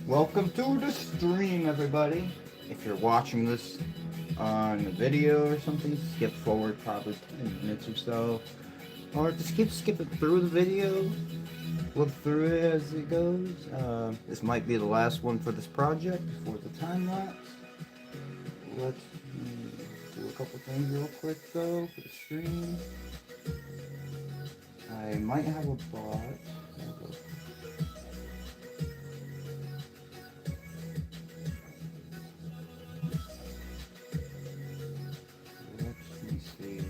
Welcome to the stream, everybody. If you're watching this on a video or something, skip forward probably 10 minutes or so. Or just skip it through the video. Look through it as it goes. This might be the last one for this project before the time lapse. Let's do a couple things real quick though for the stream. I might have a bot. Let me see.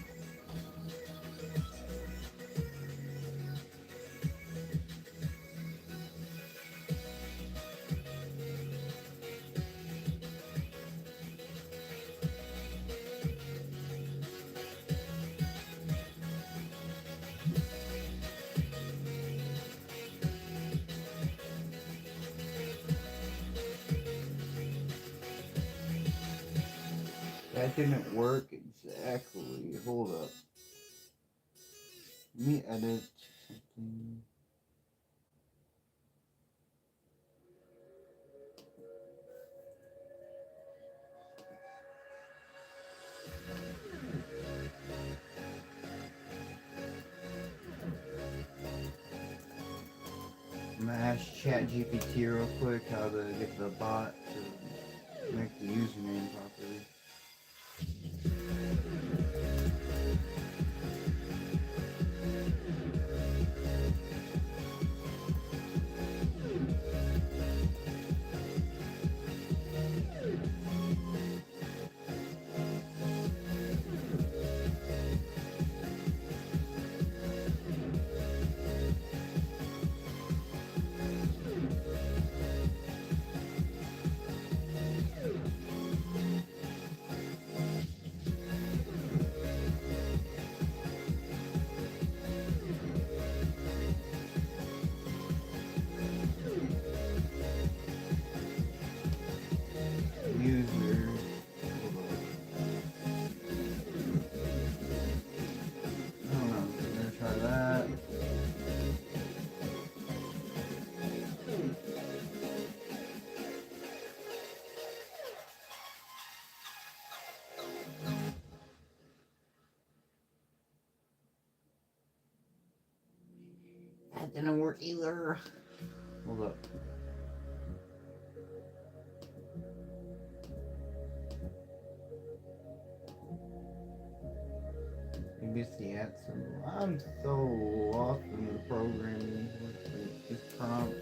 That didn't work exactly. Hold up. Let me edit something. I'm gonna ask ChatGPT real quick how to get the bot to make the username properly. User. I don't know. We're gonna try that. That didn't work either. Hold up. Maybe it's the ad symbol. I'm so lost in the programming with this prompt,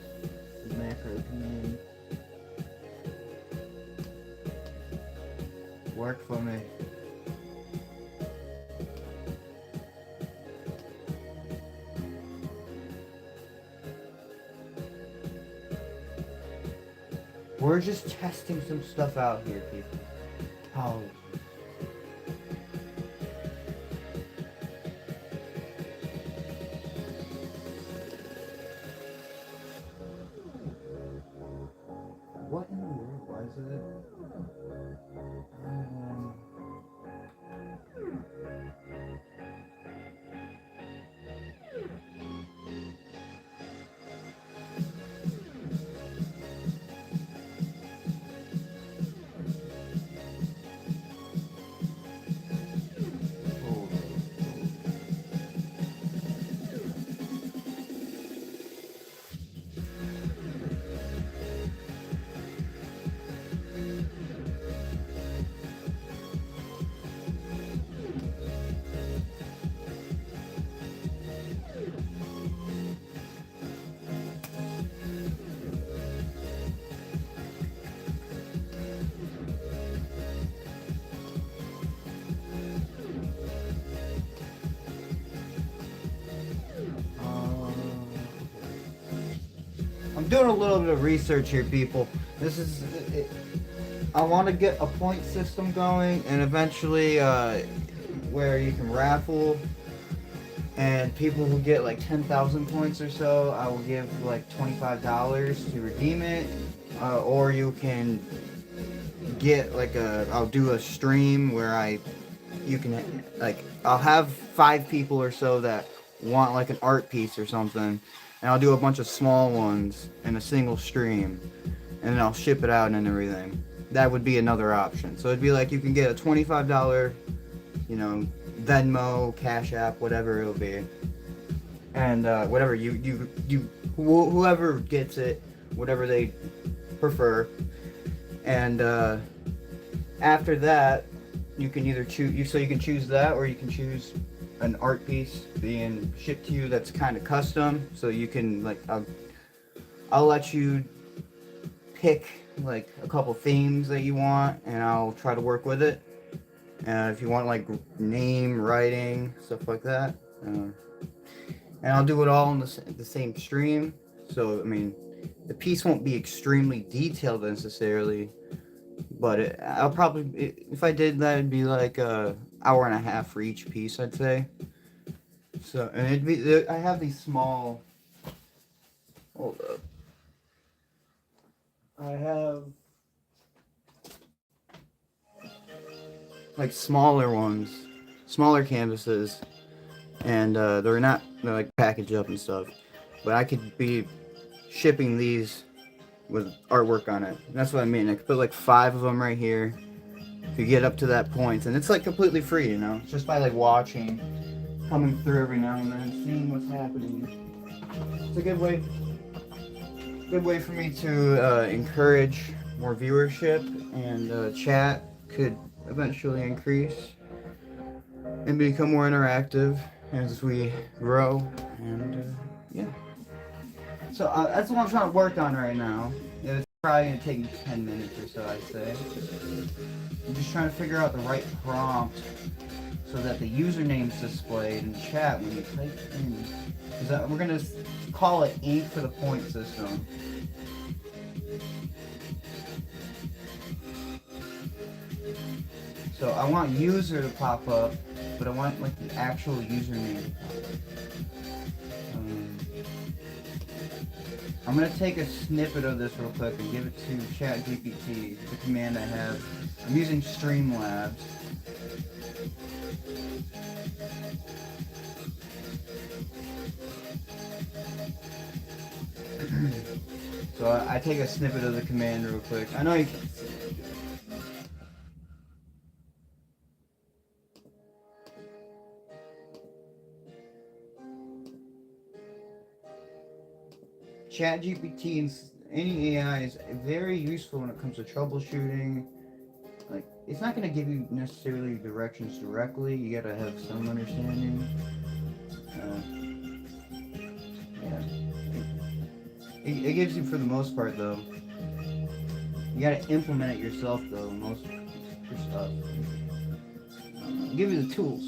the macro command. Work for me. We're just testing some stuff out here, people. Apologies. What in the world? Why is it? I'm doing a little bit of research here, people. This is I want to get a point system going, and eventually where you can raffle, and people who get like 10,000 points or so, I will give like $25 to redeem it, or you can get like I'll do a stream where you can like I'll have 5 people or so that want like an art piece or something, and I'll do a bunch of small ones in a single stream, and I'll ship it out and everything. That would be another option. So it'd be like you can get a $25, Venmo, Cash App, whatever it'll be, and whatever whoever gets it, whatever they prefer, and after that, you can either choose. So you can choose that, or you can choose an art piece being shipped to you that's kind of custom. So you can I'll let you pick like a couple themes that you want, and I'll try to work with it. If you want like name, writing, stuff like that, and I'll do it all in the same stream. So I mean, the piece won't be extremely detailed necessarily, but I'll probably, if I did that, it'd be like a hour and a half for each piece, I'd say. So, and it'd be, I have these small, hold up, I have like smaller ones, smaller canvases, and they're like packaged up and stuff, but I could be shipping these with artwork on it. That's what I mean. I could put like 5 of them right here. If you get up to that point, and it's like completely free, just by like watching, coming through every now and then, seeing what's happening. It's a good way for me to encourage more viewership, and chat could eventually increase and become more interactive as we grow, and yeah. So that's what I'm trying to work on right now. It's probably going to take me 10 minutes or so, I'd say. I'm just trying to figure out the right prompt so that the username's displayed in the chat when you type in. Because we're going to call it ink for the point system. So I want user to pop up, but I want like the actual username to pop up. I'm going to take a snippet of this real quick and give it to ChatGPT, the command I have. I'm using Streamlabs. So I take a snippet of the command real quick. I know you can't see it. ChatGPT and any AI is very useful when it comes to troubleshooting. Like, it's not going to give you necessarily directions directly. You got to have some understanding. Yeah. It gives you, for the most part, though. You got to implement it yourself, though. Most of your stuff. I'll give you the tools.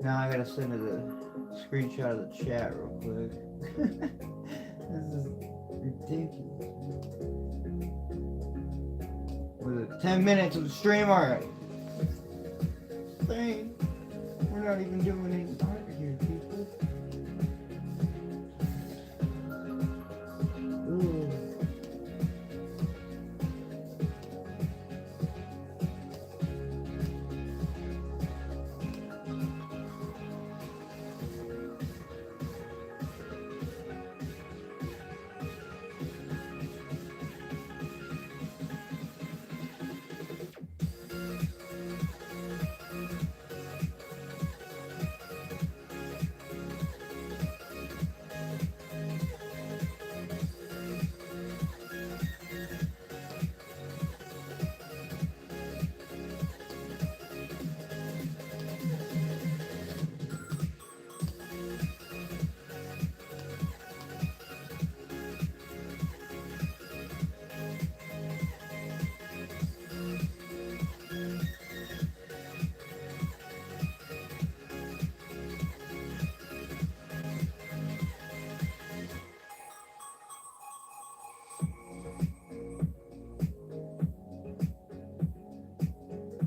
Now I gotta send it a screenshot of the chat real quick. This is ridiculous. Was it 10 minutes of the stream already? Dang. We're not even doing any art here, people. Ooh.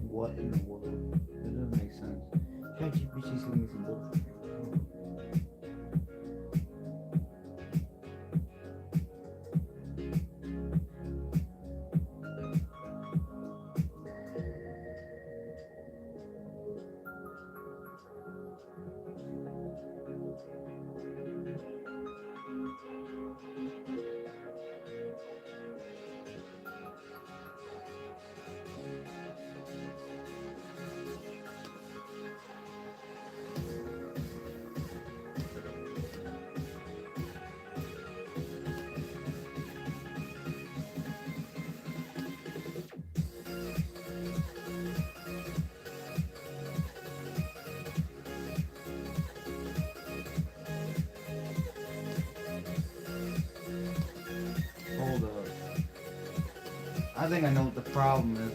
What in the world? That doesn't make sense. ChatGPT's giving me some bullshit. Hold up. I think I know what the problem is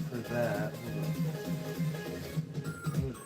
for that. Hold up.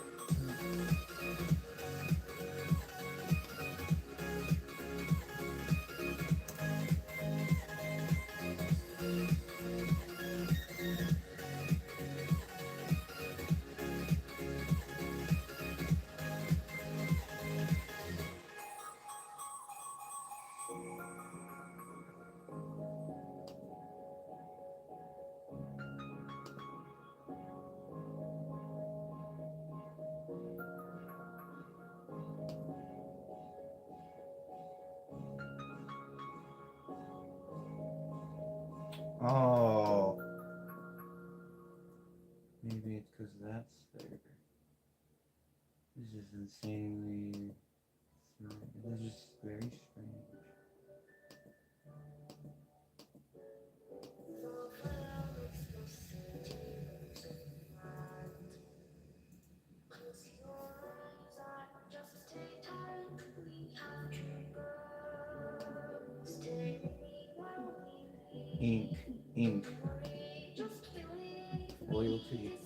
Oh, maybe it's because that's there. This is insanely. This is very strange. Ink, ink, loyalty,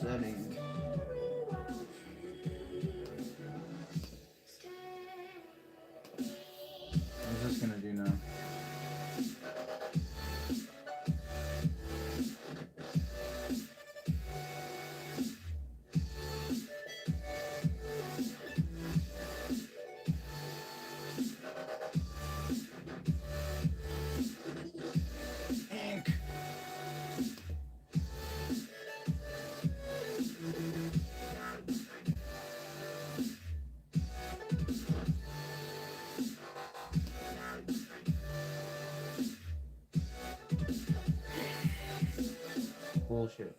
settings. What's this gonna do now? Ink. Bullshit.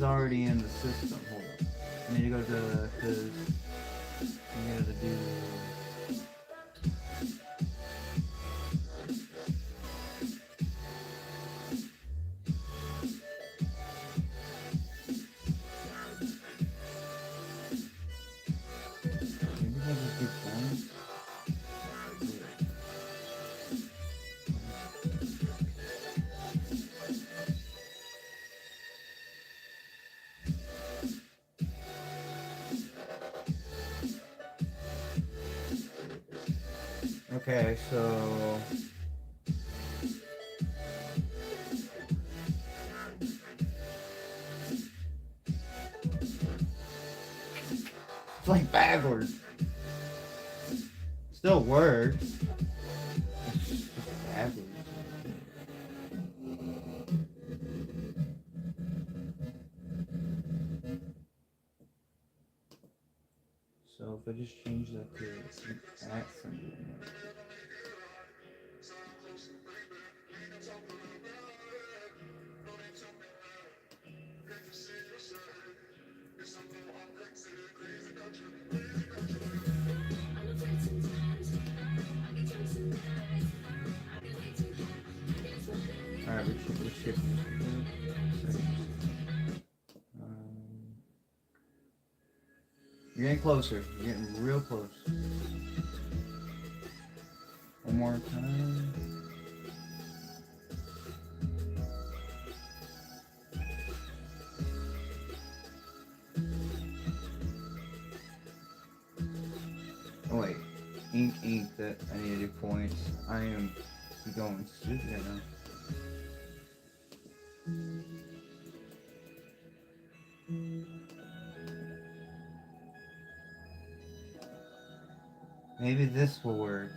already in the system. Hold on. I need to go to, because you gotta do. Maybe I just do points. Okay, so it's like backwards. Still works. It's just backwards. So if I just change that to that symbol. Alright, we're shipping. You're getting closer. You're getting real close. One more time. Oh wait, ink. That I need to do points. I am going stupid right now. Maybe this will work.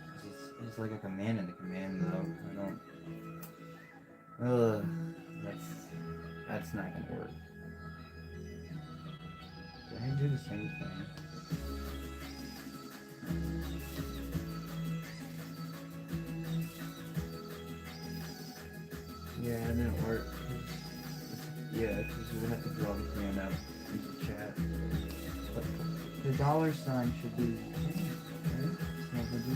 It's like a command in the command though. I don't. That's not gonna work. Did I do the same thing? Yeah, it didn't work. Yeah, because we have to draw the command out into chat. But the $sign should be the same, right? It's not gonna be.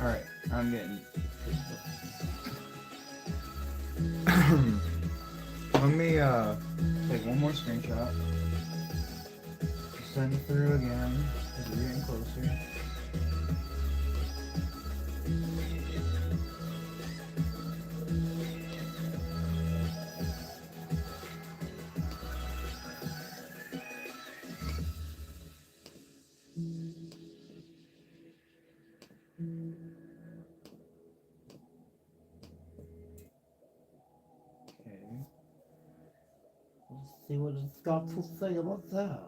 Alright, I'm getting let me take one more screenshot. Send it through again, because we're getting closer. Let's see what it's got to say about that.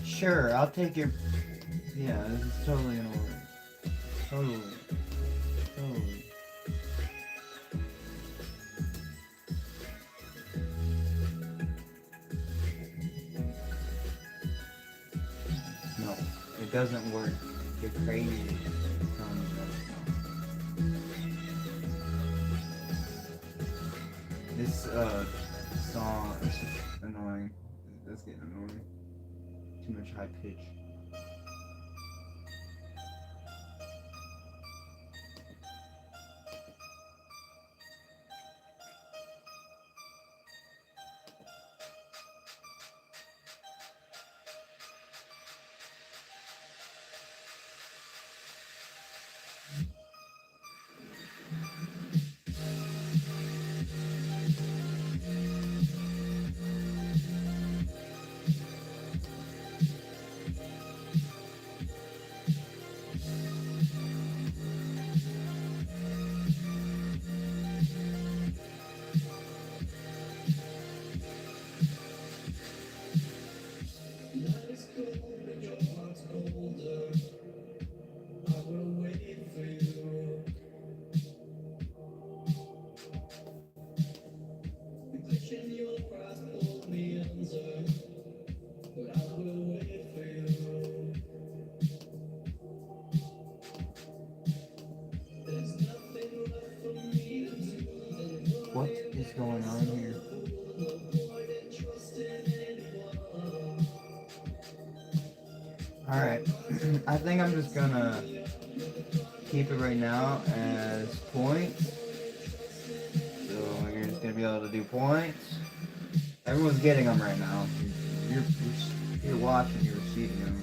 Sure, I'll take your. Yeah, this is totally in order. Totally. No, it doesn't work. You're crazy. this song is just annoying. That's getting annoying. Too much high pitch. What is going on here? Alright, I think I'm just gonna keep it right now as points. So you're just gonna be able to do points. Everyone's getting them right now. You're watching, you're receiving them.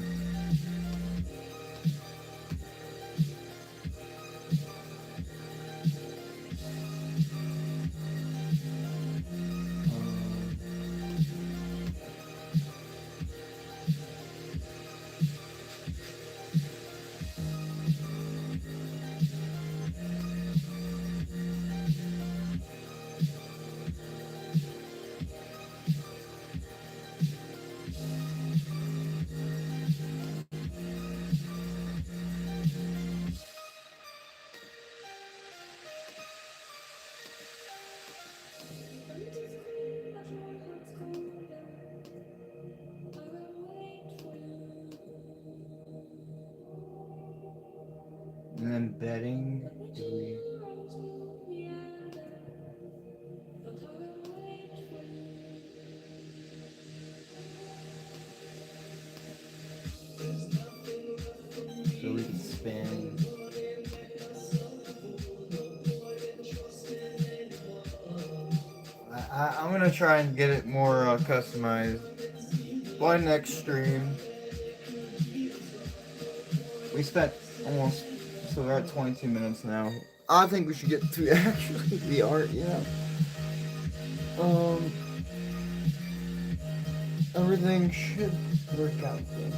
And then bedding. So we can spin. I'm gonna try and get it more customized by next stream. We spent almost, so we're at 22 minutes now. I think we should get to actually the art, yeah. Everything should work out good.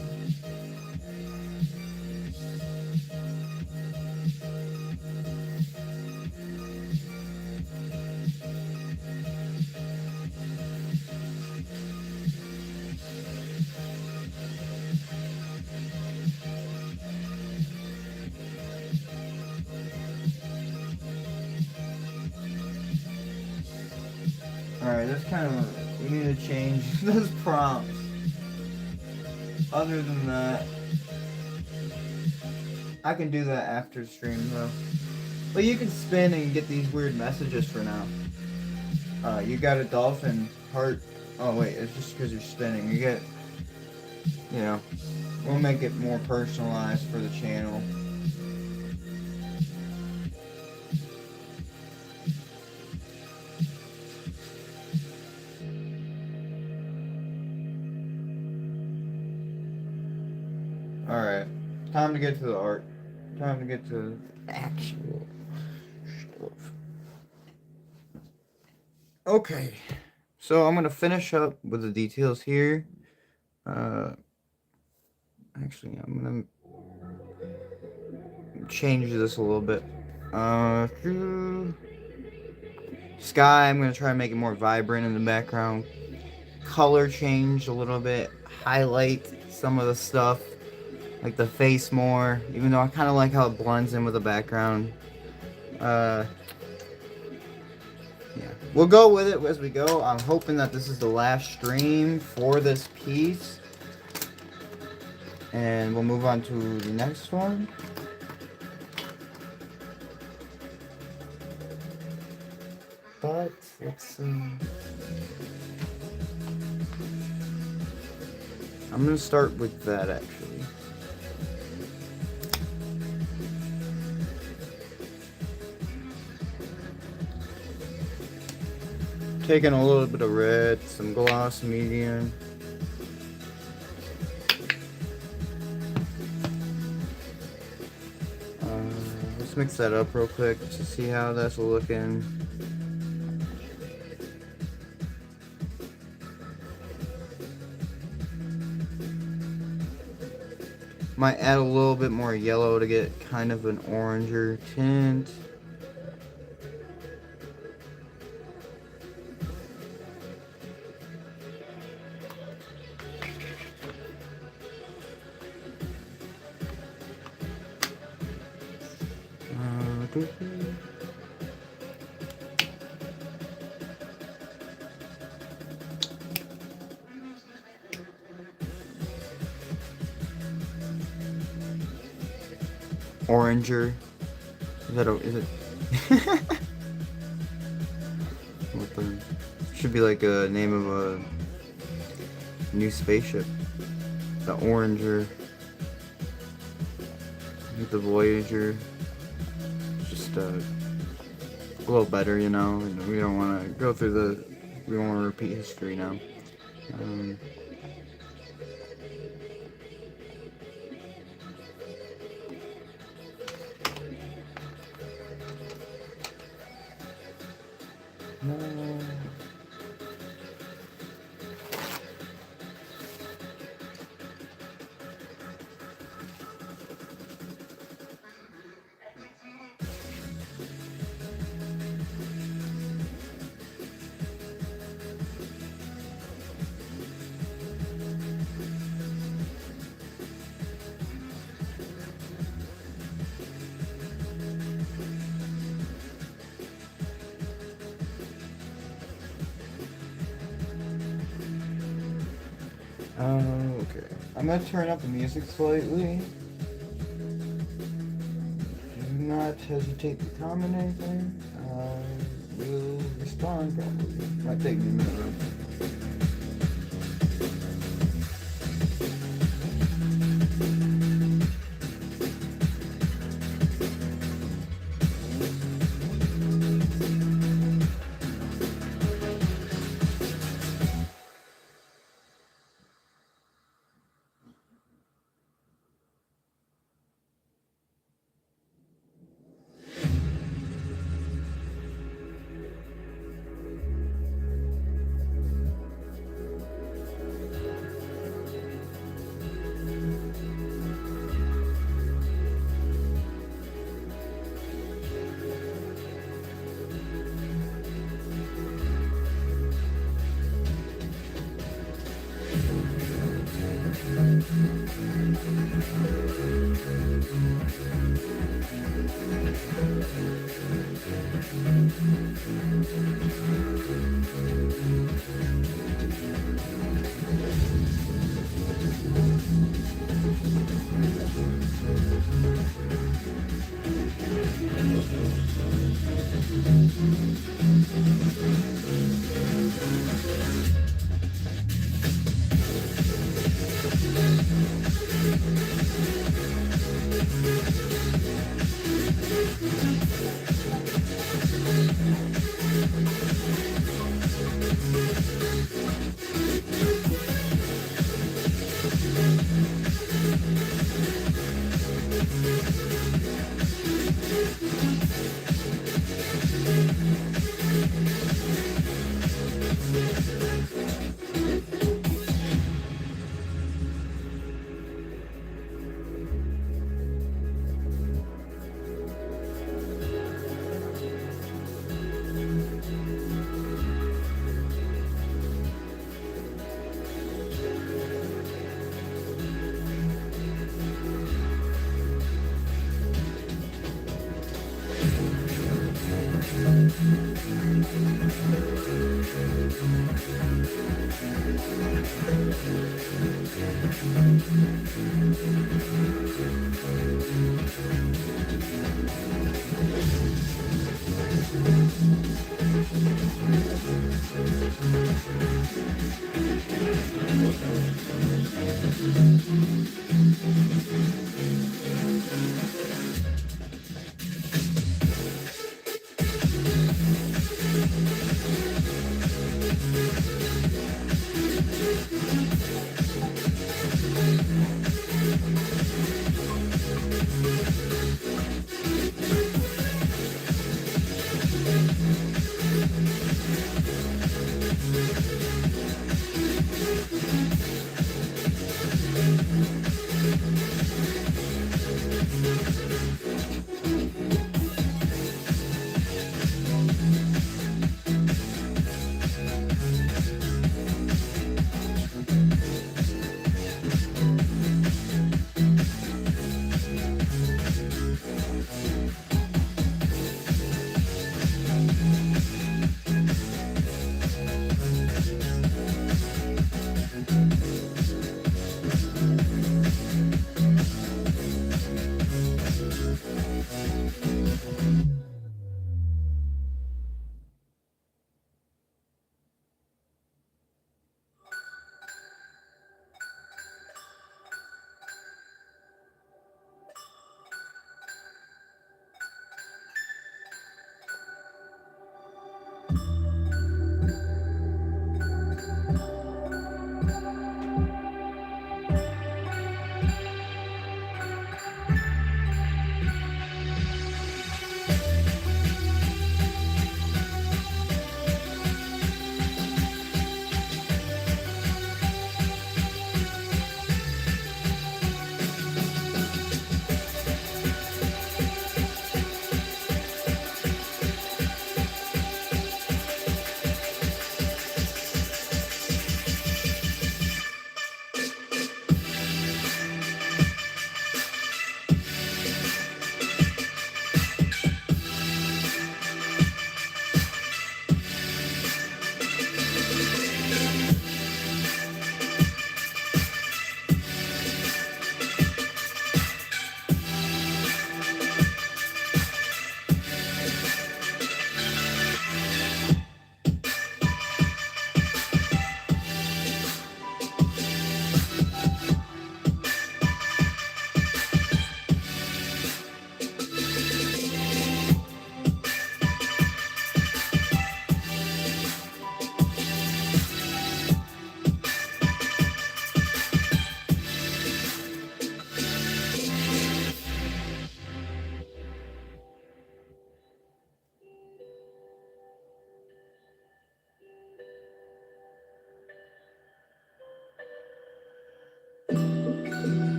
Alright, that's kind of, we need to change those prompts. Other than that, I can do that after stream though. But you can spin and get these weird messages for now. You got a dolphin heart. Oh wait, it's just because you're spinning. You get, you know, we'll make it more personalized for the channel. Alright, time to get to the art. Time to get to actual stuff. Okay, so I'm gonna finish up with the details here. Actually, I'm gonna change this a little bit. Sky, I'm gonna try and make it more vibrant in the background. Color change a little bit. Highlight some of the stuff, like the face more, even though I kind of like how it blends in with the background. Yeah, we'll go with it as we go. I'm hoping that this is the last stream for this piece, and we'll move on to the next one. But Let's I'm gonna start with that actually. Taking a little bit of red, some gloss medium. Let's mix that up real quick to see how that's looking. Might add a little bit more yellow to get kind of an oranger tint. Oranger. Is that is it? What the? Should be like a name of a new spaceship. The Oranger. The Voyager. Just a little better, you know. And we don't want to go through the. We don't want to repeat history now. Okay. I'm gonna turn up the music slightly. Do not hesitate to comment anything. I will respond probably. Might take me a minute.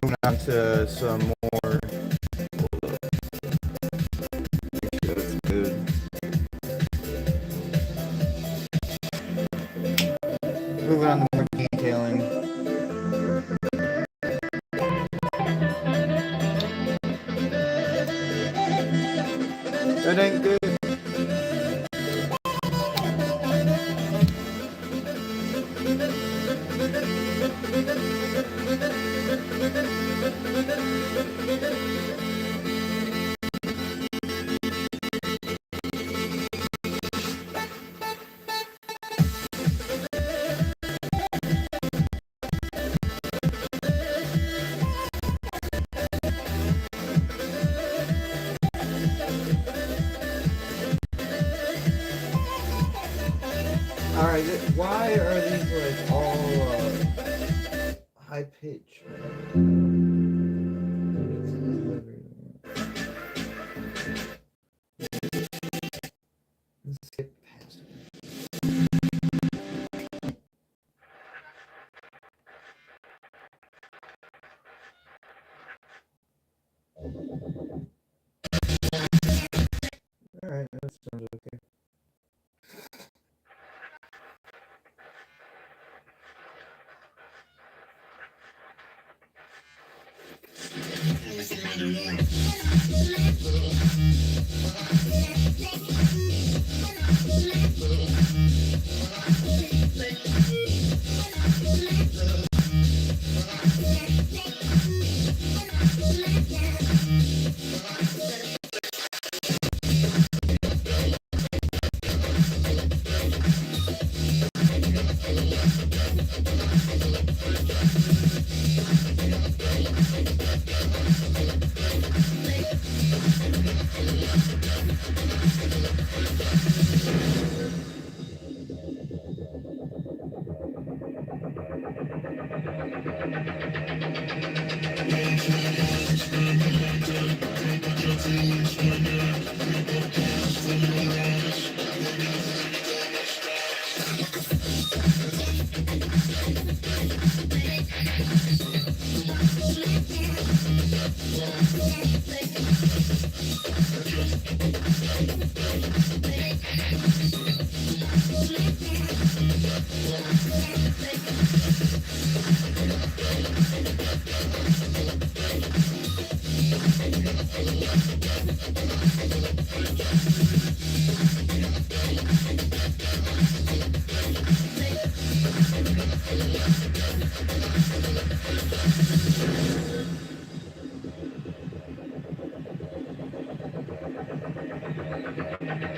moving on to some more. That's good. Moving on to more detailing. That ain't good. Alright, why are these like all high pitch? Let's skip past it. Alright, that sounds okay.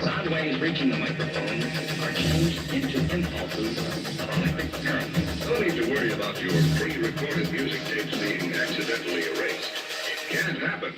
Sound waves reaching the microphone are changed into impulses of electric current. No need to worry about your pre-recorded music tapes being accidentally erased. It can't happen.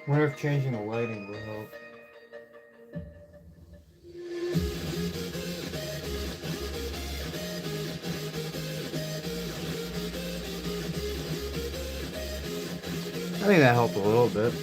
I wonder if changing the lighting will help. I think that helped a little bit.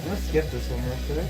Let's skip this one real quick.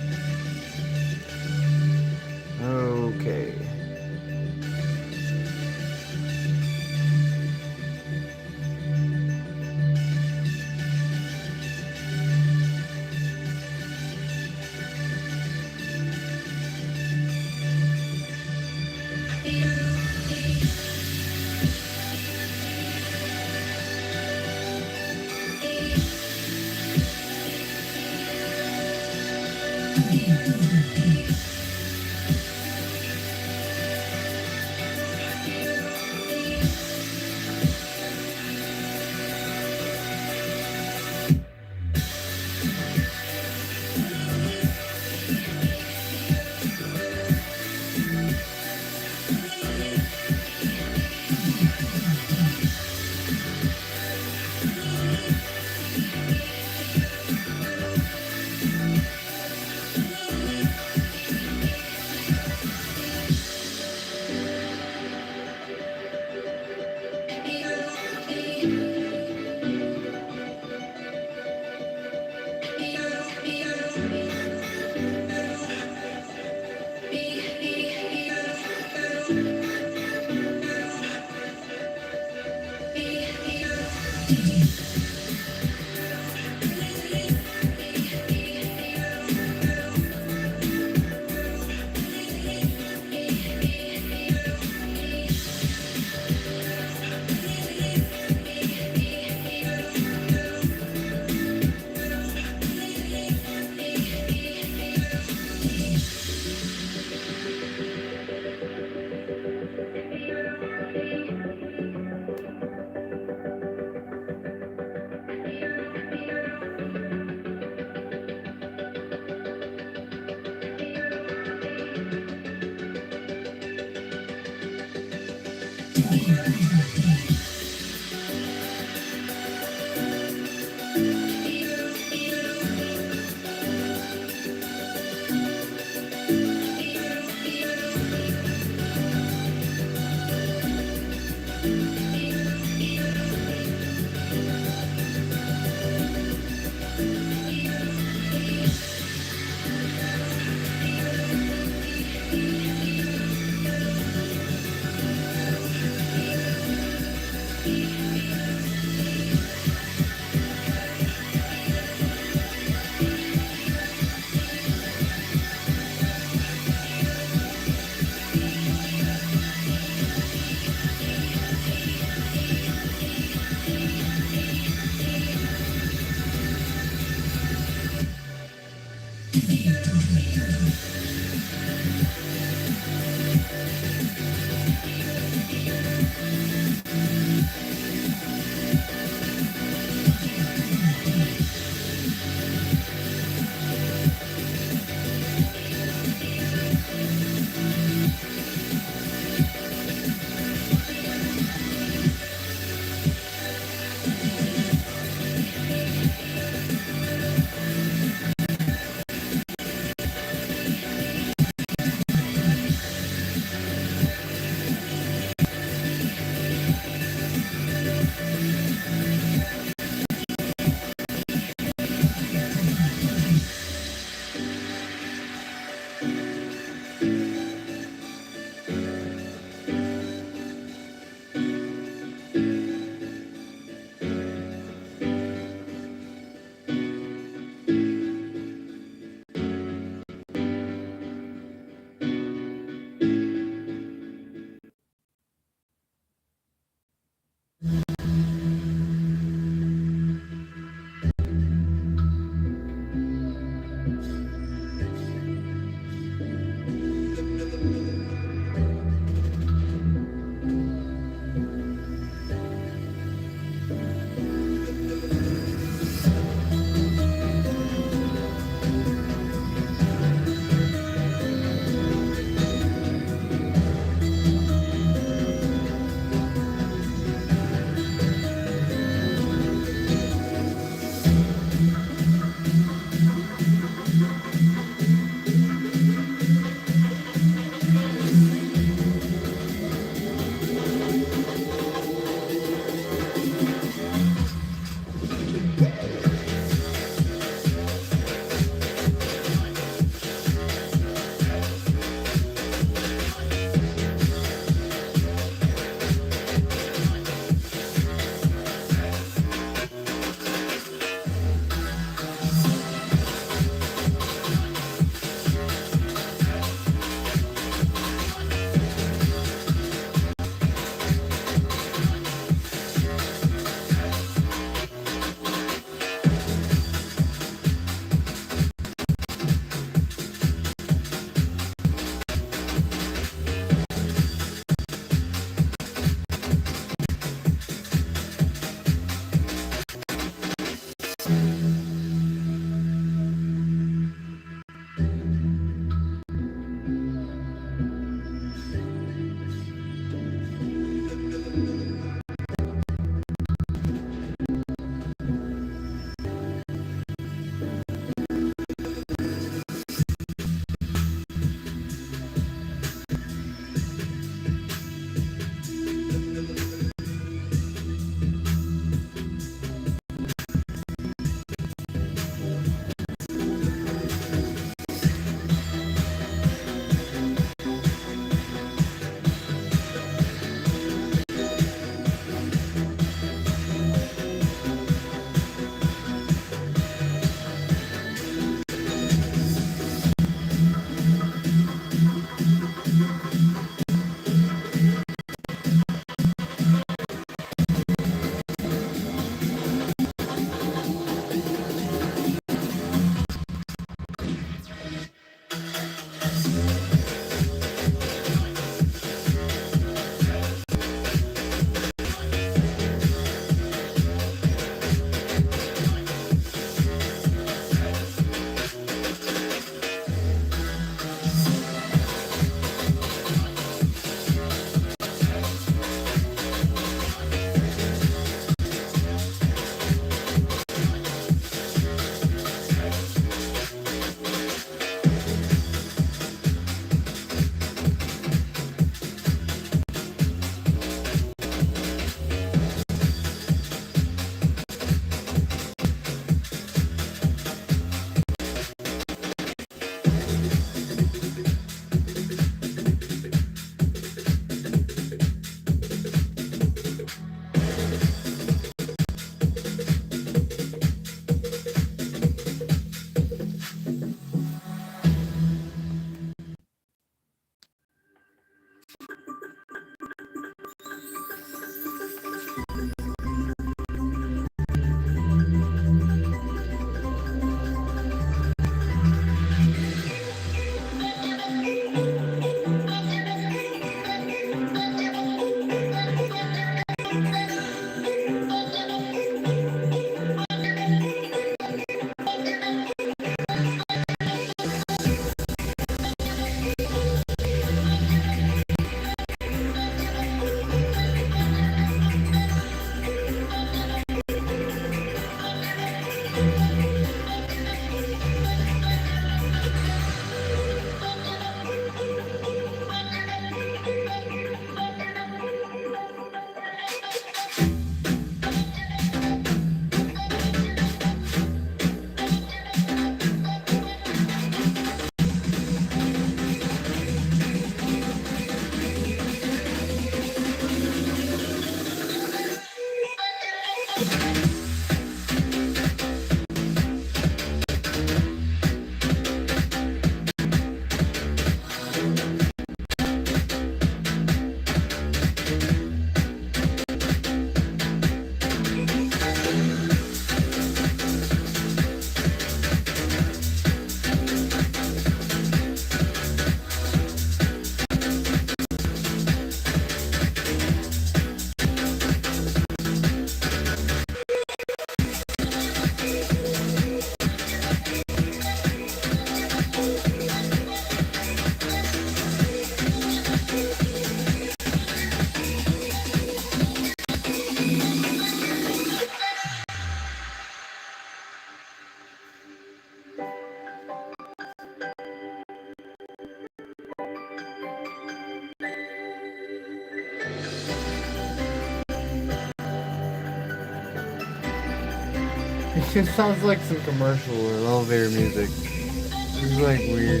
It sounds like some commercial or elevator music. It's like weird.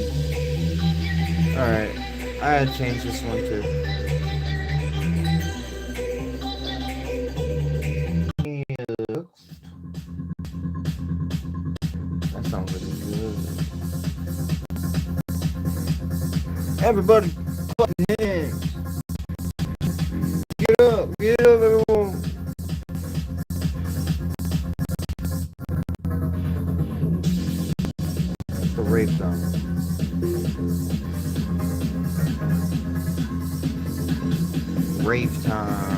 Alright. I had to change this one too. That sounds really good. Everybody fucking hands. Get up, everyone. The rape song. Rave time.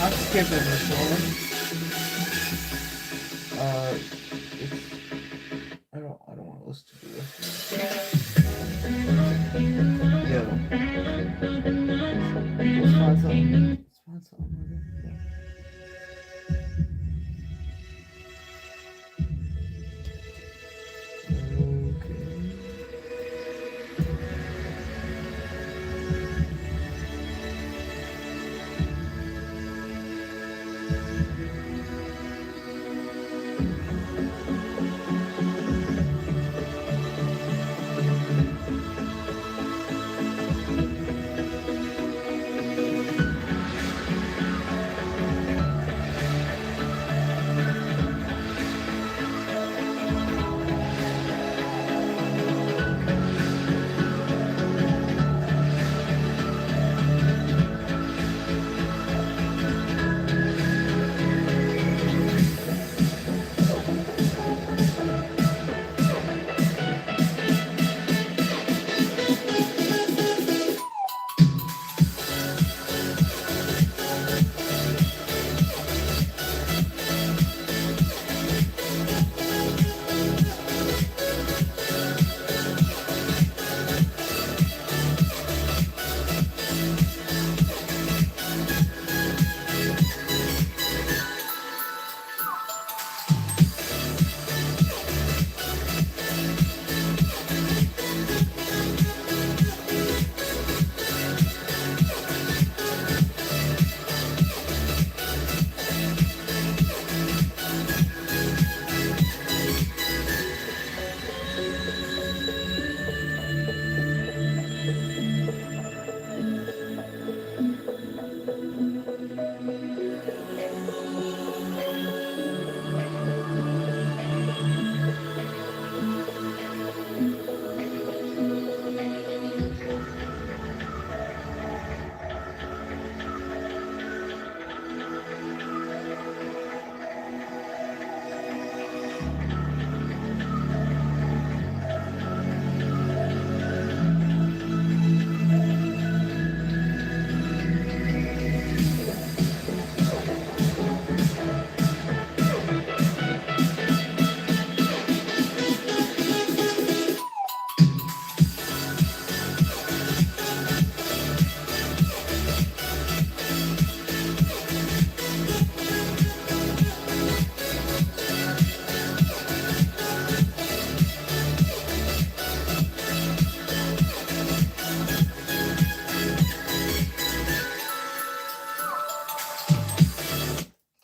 I'm skipping this one. I don't want to listen to this. Yo. Let's find something. Let's find something. Okay.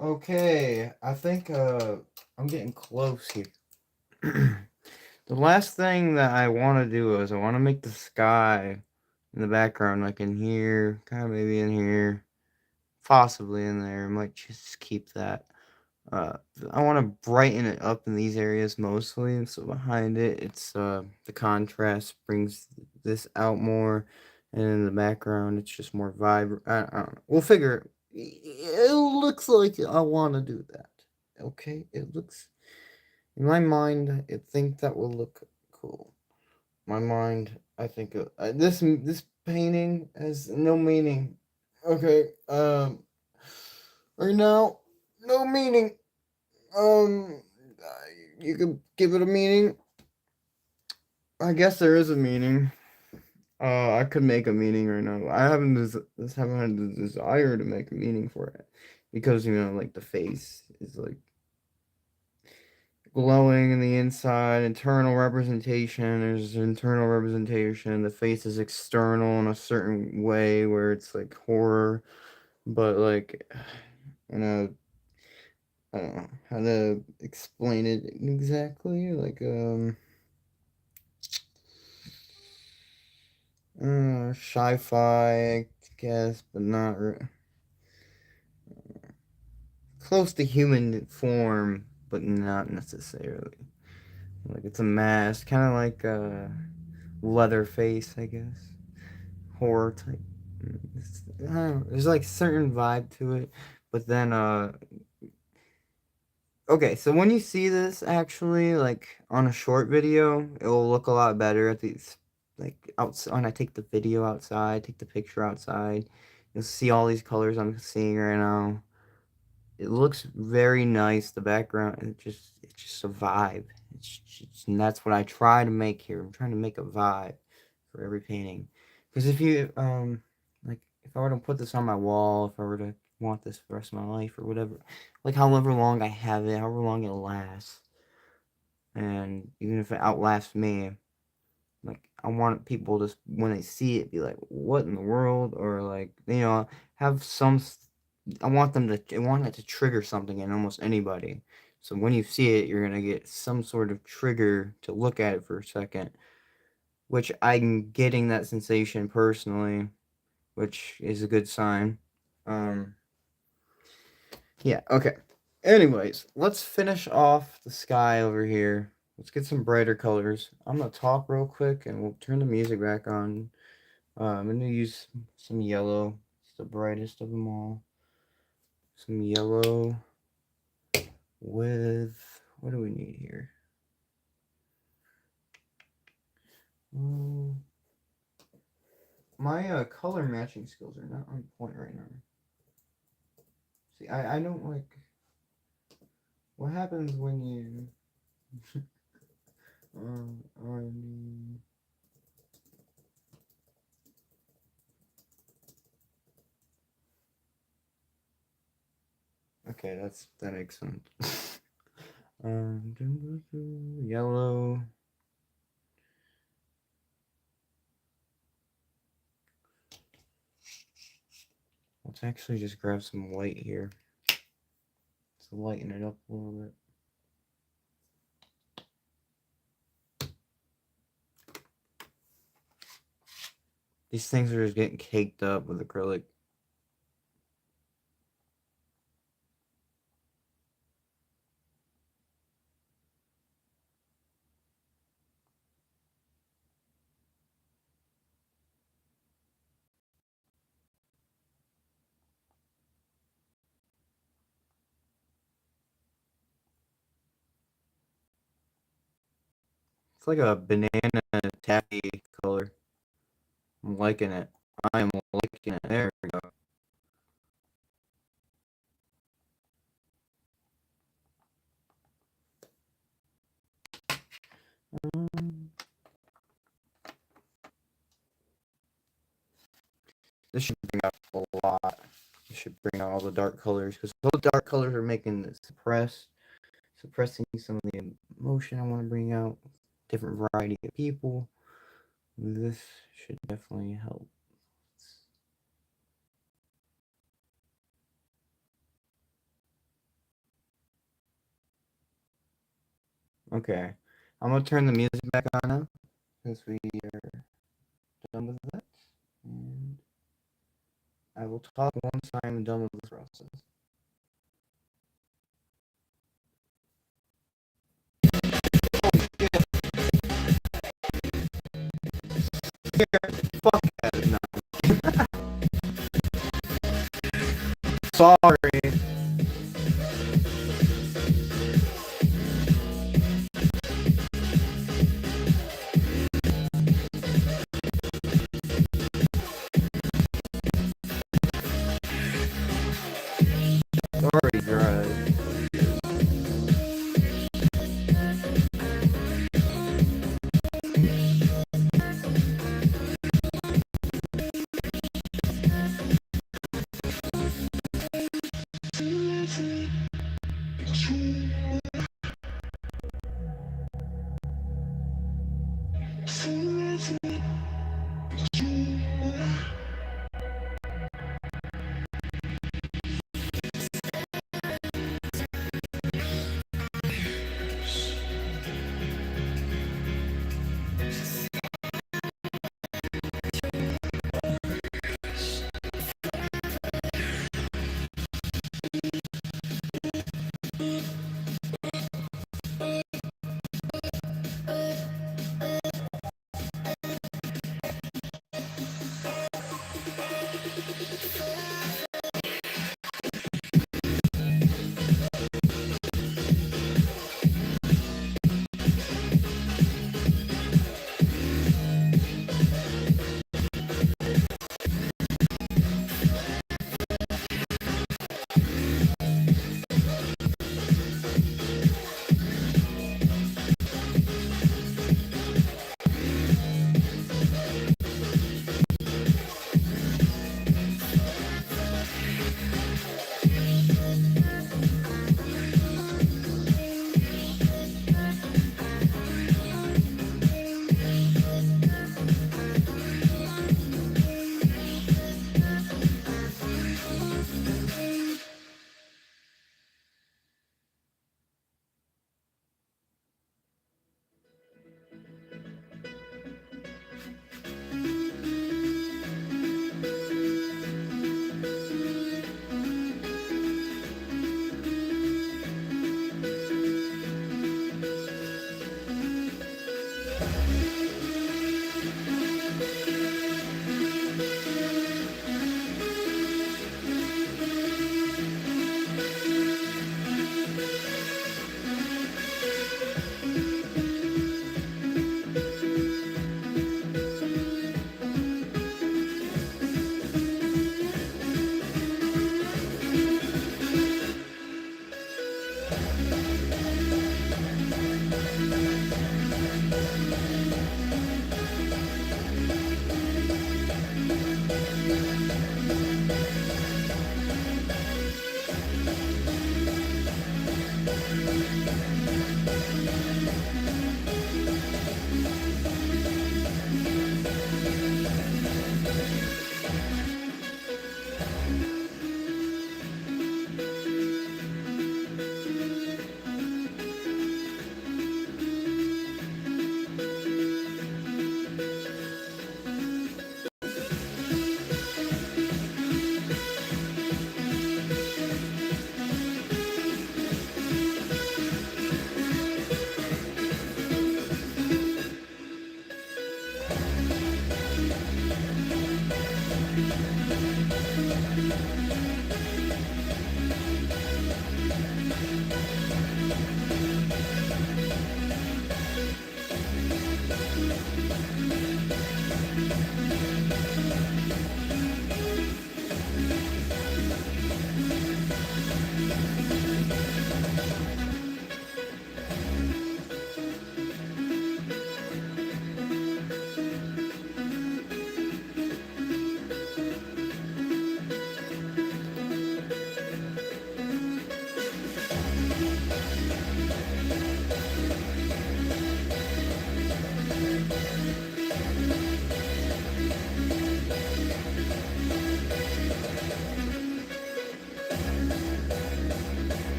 Okay, I think I'm getting close here. The last thing that I want to do is I want to make the sky in the background, like in here, kind of maybe in here, possibly in there. I might just keep that. Uh, I want to brighten it up in these areas mostly, so behind it, it's the contrast brings this out more, and in the background, it's just more vibrant. I don't know. We'll figure it. It looks like I want to do that. Okay, it looks in my mind. I think that will look cool. My mind, I think this painting has no meaning. Okay, right now, no meaning. Um, you could give it a meaning. I guess there is a meaning. I could make a meaning right now. I haven't had the desire to make a meaning for it because like the face is like glowing in the inside. Internal representation. There's internal representation. The face is external in a certain way where it's like horror, but like you know I don't know how to explain it exactly. Like sci-fi, I guess, but not close to human form, but not necessarily. Like it's a mask, kind of like Leatherface, I guess, horror type. I don't know, there's like certain vibe to it, but then okay, so when you see this actually like on a short video, it will look a lot better at these like outside when I take the video outside, take the picture outside. You'll see all these colors I'm seeing right now. It looks very nice. The background, it's just a vibe. And that's what I try to make here. I'm trying to make a vibe for every painting. Because if you like, if I were to put this on my wall, if I were to want this for the rest of my life or whatever, like however long I have it, however long it'll last, and even if it outlasts me, like I want people to, when they see it, be like, "What in the world?" Or like, have some. I want it to trigger something in almost anybody. So when you see it, you're gonna get some sort of trigger to look at it for a second, which I'm getting that sensation personally, which is a good sign. Um, yeah. Okay. Anyways, let's finish off the sky over here. Let's get some brighter colors. I'm gonna talk real quick, and we'll turn the music back on. I'm gonna use some yellow. It's the brightest of them all. Some yellow with, what do we need here? My color matching skills are not on point right now. See, I don't like. What happens when you? On. Okay, that makes sense. Yellow. Let's actually just grab some white here to lighten it up a little bit. These things are just getting caked up with acrylic. It's like a banana taffy color. I'm liking it. I am liking it. There we go. This should bring out a lot. This should bring out all the dark colors, because those dark colors are making it suppressing some of the emotion I want to bring out. Different variety of people. This should definitely help. Okay, I'm gonna turn the music back on now, since we are done with that, and I will talk once I'm done with this process. Fuck that. No. Sorry. Sorry, guys.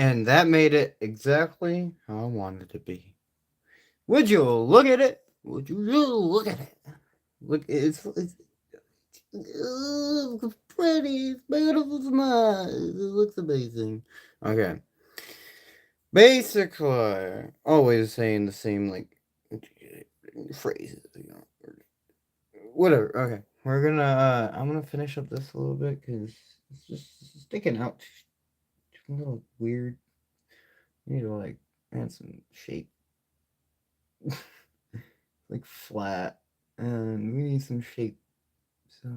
And that made it exactly how I wanted it to be. Would you look at it? Would you look at it? Look, it's pretty, it's beautiful, smile. It looks amazing. Okay. Basically, always saying the same, like, phrases, whatever. Okay. I'm gonna finish up this a little bit because it's just sticking out. A little weird. I need to, like, add some shape. Like, flat. And we need some shape. So,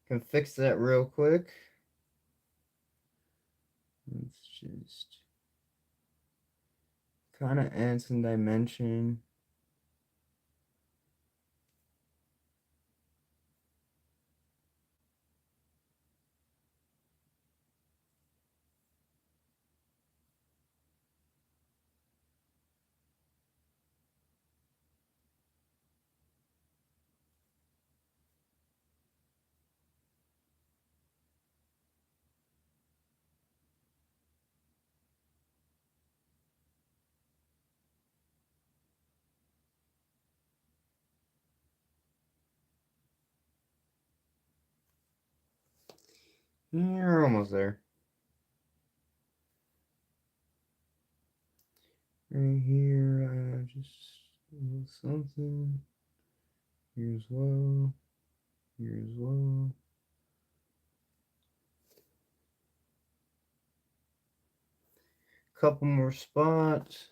can fix that real quick. Let's just kind of add some dimension. You're almost there. Right here, just a little something. Here as well. Here as well. Couple more spots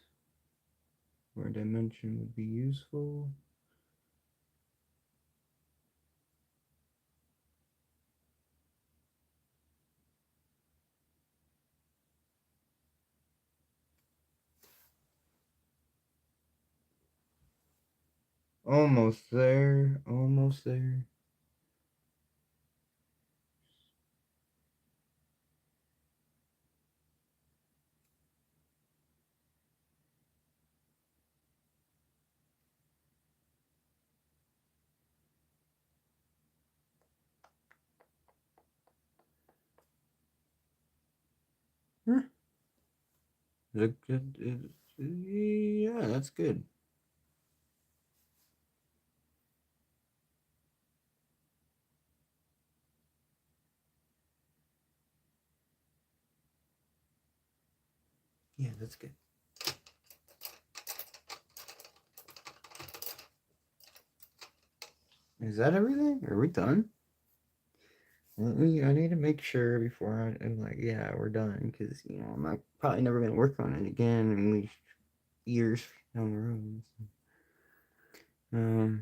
where dimension would be useful. Almost there. Almost there. Huh. Is it good? Yeah, that's good. Yeah, that's good. Is that everything? Are we done? I need to make sure before I'm like, yeah, we're done, because I'm not probably never gonna work on it again in these years down the road. So.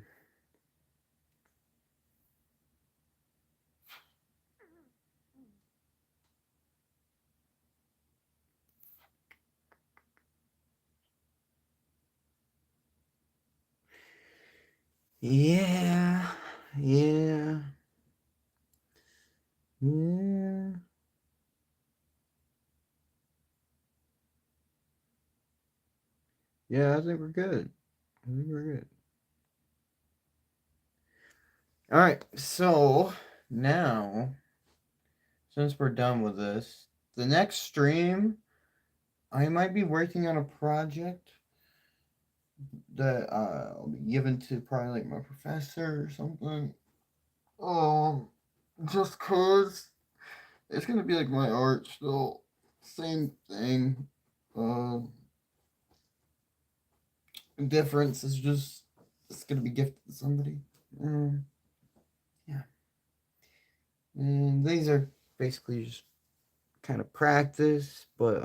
Yeah, yeah, yeah, yeah. I think we're good. I think we're good. All right, so now since we're done with this, the next stream I might be working on a project that I'll be given to probably like my professor or something. Um, just cause it's gonna be like my art still, same thing. Difference is just it's gonna be gifted to somebody. Um, yeah, and these are basically just kind of practice, but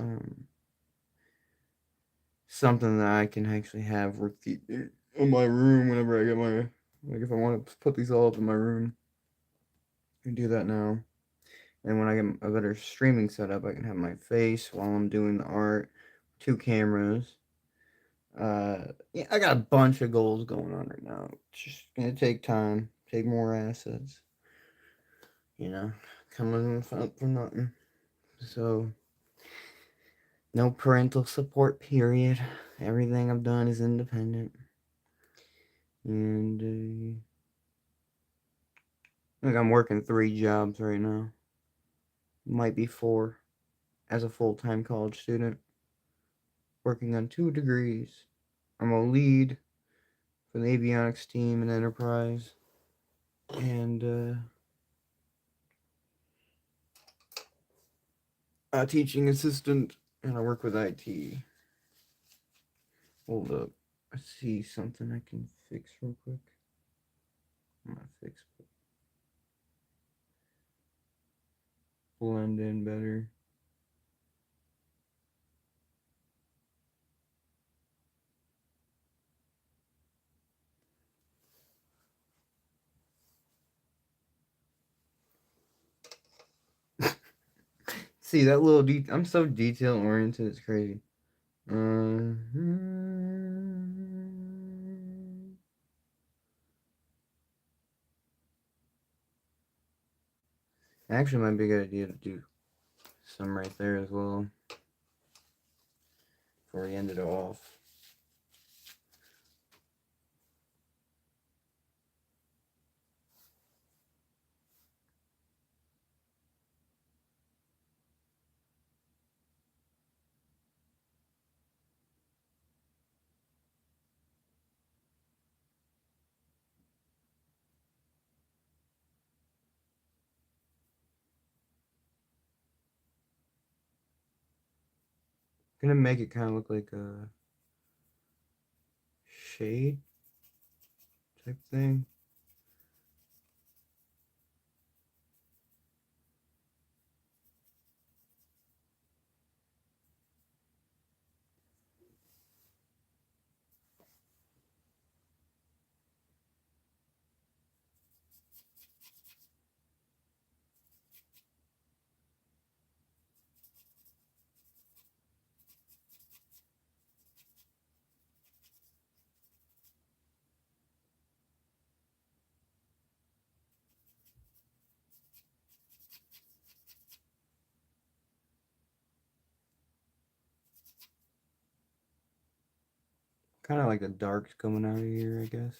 something that I can actually have work in my room whenever I get my, like, if I want to put these all up in my room, I can do that now. And when I get a better streaming setup, I can have my face while I'm doing the art, two cameras. Yeah, I got a bunch of goals going on right now. It's just gonna take time, take more assets, you know, coming up from nothing. So, no parental support, period. Everything I've done is independent. And, I think I'm working 3 jobs right now. Might be 4. as a full-time college student, working on 2 degrees. I'm a lead for the avionics team in Enterprise, and a teaching assistant, and I work with IT. Hold up. I see something I can fix real quick. I'm gonna fix it. Blend in better. See that little I'm so detail oriented, it's crazy. Actually, might be a good idea to do some right there as well before we end it off. Gonna make it kind of look like a shade type thing. Kind of like the darks coming out of here, I guess.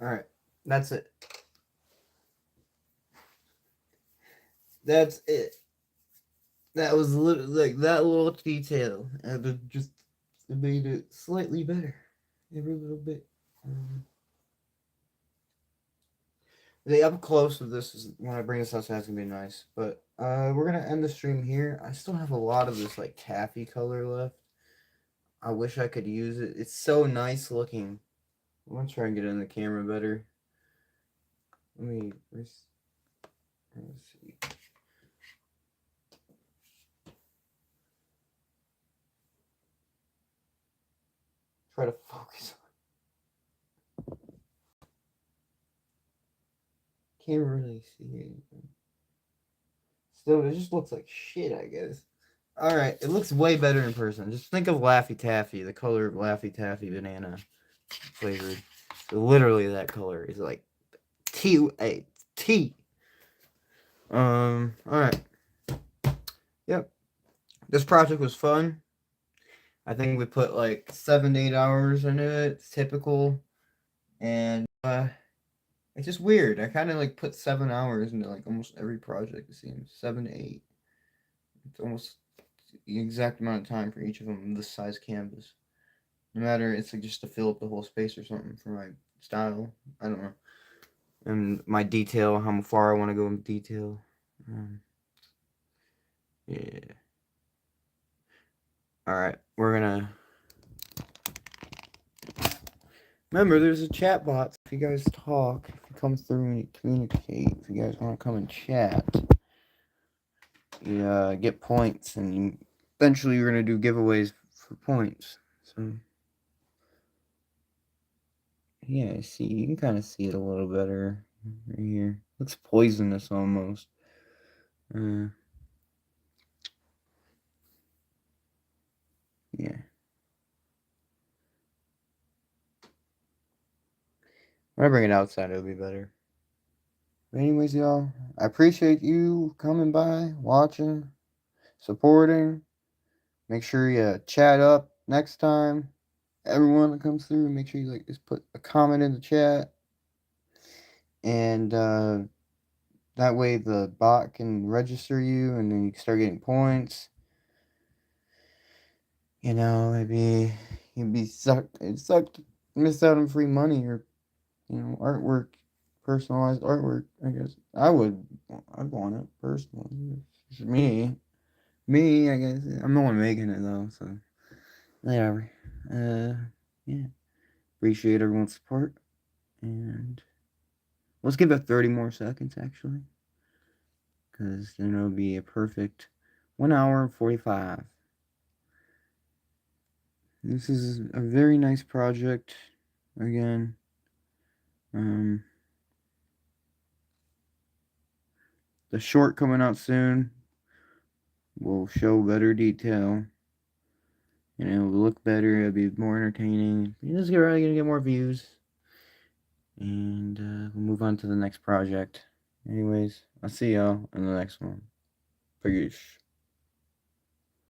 All right, that's it. That's it. That was like that little detail, and it just made it slightly better, every little bit. The up close of this is when I bring this outside, it's gonna be nice. But we're gonna end the stream here. I still have a lot of this like taffy color left. I wish I could use it. It's so nice looking. I'm gonna try and get it in the camera better. Let's see. Try to focus. Can't really see anything. Still, it just looks like shit, I guess. Alright, it looks way better in person. Just think of Laffy Taffy, the color of Laffy Taffy banana flavored. Literally that color is like T. Alright. Yep. This project was fun. I think we put like 7 to 8 hours into it. It's typical. And it's just weird. I kind of like put 7 hours into like almost every project, it seems. 7 to 8. It's almost the exact amount of time for each of them, this size canvas. No matter, it's like just to fill up the whole space or something for my style. I don't know. And my detail, how far I want to go in detail. Yeah. Alright, we're gonna... Remember, there's a chat bot. If you guys talk, if you come through and you communicate, if you guys want to come and chat, you get points, and eventually you're going to do giveaways for points. So, yeah, see, you can kind of see it a little better right here. Looks poisonous almost. Yeah. When I bring it outside, it'll be better. But anyways, y'all, I appreciate you coming by, watching, supporting. Make sure you chat up, next time, everyone that comes through, make sure you like just put a comment in the chat, and that way the bot can register you, and then you can start getting points. You know, maybe you'd be sucked. It sucked to miss out on free money or artwork, personalized artwork. I guess I'd want it personally. It's me. I guess I'm the one making it though, so whatever. Yeah. Appreciate everyone's support, and let's give it 30 more seconds actually, because then it'll be a perfect 1 hour and 45. This is a very nice project. Again, the short coming out soon will show better detail. It'll look better. It'll be more entertaining. This is really gonna get more views, and we'll move on to the next project. Anyways, I'll see y'all in the next one. Peace.